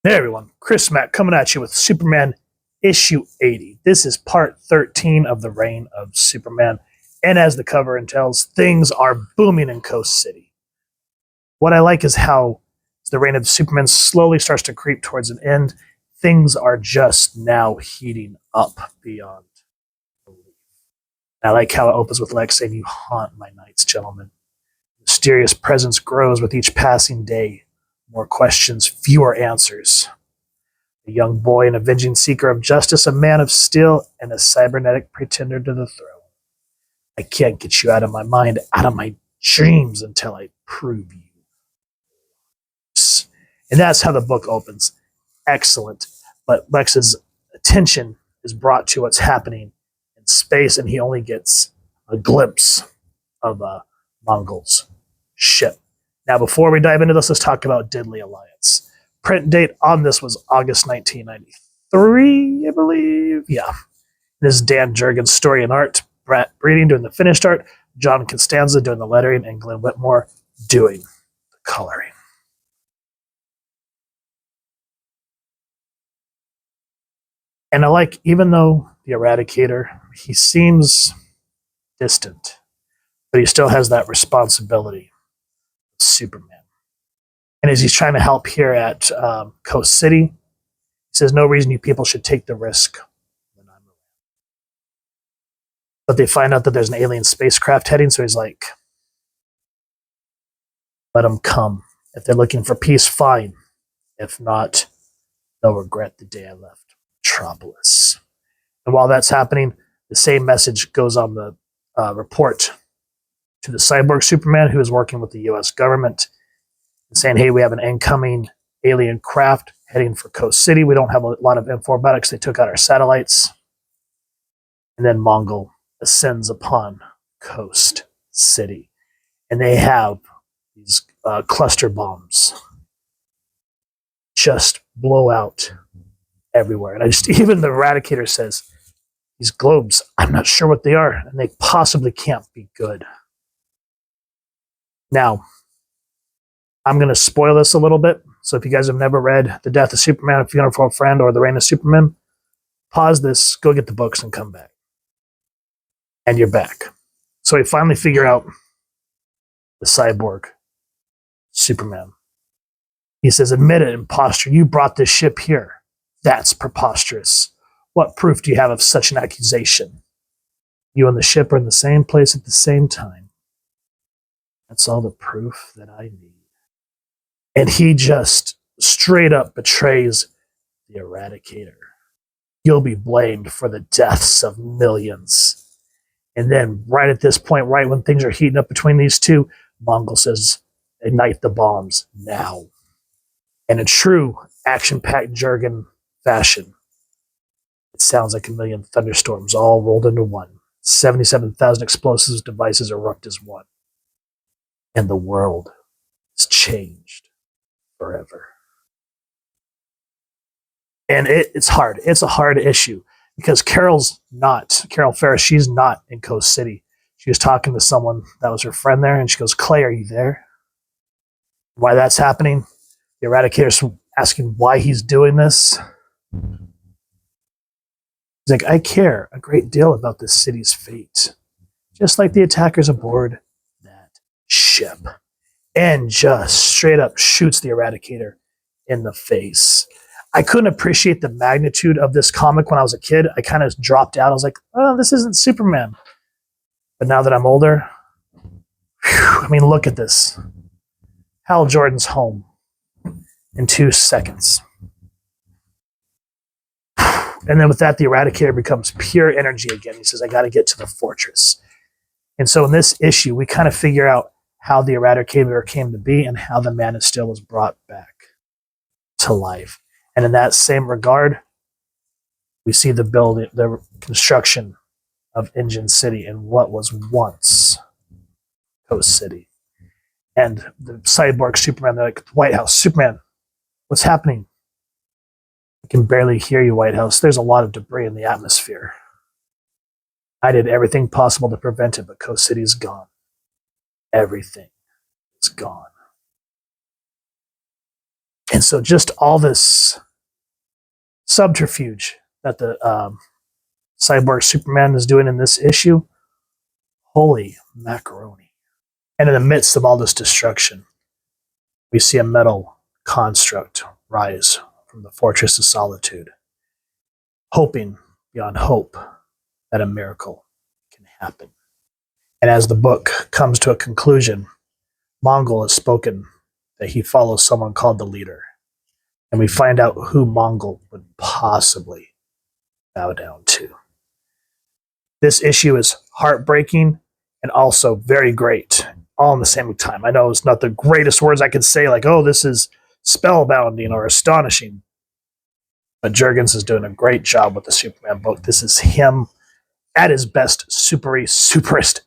Hey everyone, Chris Mack coming at you with Superman issue 80. This is part 13 of the reign of Superman. And as the cover entails, things are booming in Coast City. What I like is how the reign of Superman slowly starts to creep towards an end. Things are just now heating up beyond belief. I like how it opens with Lex saying, "You haunt my nights, gentlemen. Mysterious presence grows with each passing day. More questions, fewer answers. A young boy, an avenging seeker of justice, a man of steel, and a cybernetic pretender to the throne. I can't get you out of my mind, out of my dreams until I prove you." And that's how the book opens. Excellent. But Lex's attention is brought to what's happening in space, and he only gets a glimpse of Mongol's ship. Now, before we dive into this, let's talk about Deadly Alliance. Print date on this was August 1993, I believe. Yeah. This is Dan Jurgens' story and art, Brett Breeding doing the finished art, John Costanza doing the lettering, and Glenn Whitmore doing the coloring. And I like, even though the Eradicator, he seems distant, but he still has that responsibility of Superman. And as he's trying to help here at Coast City, he says, "No reason you people should take the risk when I'm around." But they find out that there's an alien spacecraft heading, so he's like, let them come. If they're looking for peace, fine. If not, they'll regret the day I left Metropolis. And while that's happening, the same message goes on the report to the cyborg Superman, who is working with the U.S. government, and saying, "Hey, we have an incoming alien craft heading for Coast City. We don't have a lot of info about it because they took out our satellites." And then Mongol ascends upon Coast City, and they have these cluster bombs just blow out everywhere. And even the Eradicator says, "These globes, I'm not sure what they are, and they possibly can't be good." Now, I'm going to spoil this a little bit. So if you guys have never read The Death of Superman, A Funeral for a Friend, or The Reign of Superman, pause this, go get the books, and come back. And you're back. So we finally figure out the cyborg Superman. He says, "Admit it, imposter. You brought this ship here. That's preposterous. What proof do you have of such an accusation? You and the ship are in the same place at the same time. That's all the proof that I need." And he just straight up betrays the Eradicator. "You'll be blamed for the deaths of millions." And then right at this point, right when things are heating up between these two, Mongol says, "Ignite the bombs now." And in true action-packed Jurgen fashion, it sounds like a million thunderstorms all rolled into one. 77,000 explosives devices erupt as one. And the world is changed forever. And it's hard. It's a hard issue because Carol Ferris, she's not in Coast City. She was talking to someone that was her friend there, and she goes, "Clay, are you there?" Why that's happening? The Eradicator's asking why he's doing this. He's like, "I care a great deal about this city's fate, just like the attackers aboard that ship." And just straight up shoots the Eradicator in the face. I couldn't appreciate the magnitude of this comic when I was a kid. I kind of dropped out. I was like, "Oh, this isn't Superman." But now that I'm older, I mean, look at this. Hal Jordan's home in 2 seconds. And then with that, the Eradicator becomes pure energy again. He says, "I got to get to the fortress." And so in this issue, we kind of figure out how the Eradicator came to be and how the Man of Steel was brought back to life. And in that same regard, we see the construction of Engine City in what was once Coast City. And the cyborg Superman, they're like, "White House, Superman, what's happening?" "I can barely hear you, White House. There's a lot of debris in the atmosphere. I did everything possible to prevent it, but Coast City's gone. Everything is gone." And so just all this subterfuge that the cyborg Superman is doing in this issue, holy macaroni. And in the midst of all this destruction, we see a metal construct rise from the Fortress of Solitude, hoping beyond hope that a miracle can happen. And as the book comes to a conclusion, Mongol has spoken that he follows someone called the Leader. And we find out who Mongol would possibly bow down to. This issue is heartbreaking and also very great, all in the same time. I know it's not the greatest words I could say, like, oh, this is spellbounding or astonishing. But Jurgens is doing a great job with the Superman book. This is him at his best, superest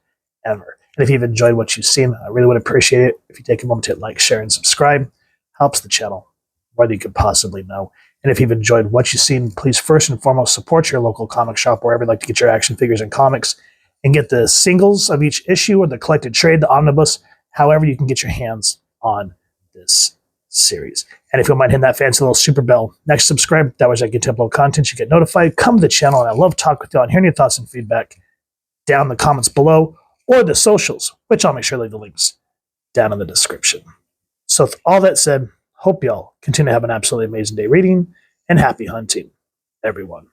ever. And if you've enjoyed what you've seen, I really would appreciate it if you take a moment to hit like, share, and subscribe. Helps the channel more than you could possibly know. And if you've enjoyed what you've seen, please first and foremost support your local comic shop wherever you'd like to get your action figures and comics, and get the singles of each issue or the collected trade, the omnibus, however you can get your hands on this series. And if you don't mind hitting that fancy little super bell next to subscribe, that way as I get to upload content, you get notified. Come to the channel, and I love talking with you and hearing your thoughts and feedback down in the comments below or the socials, which I'll make sure to leave the links down in the description. So with all that said, hope y'all continue to have an absolutely amazing day reading, and happy hunting, everyone.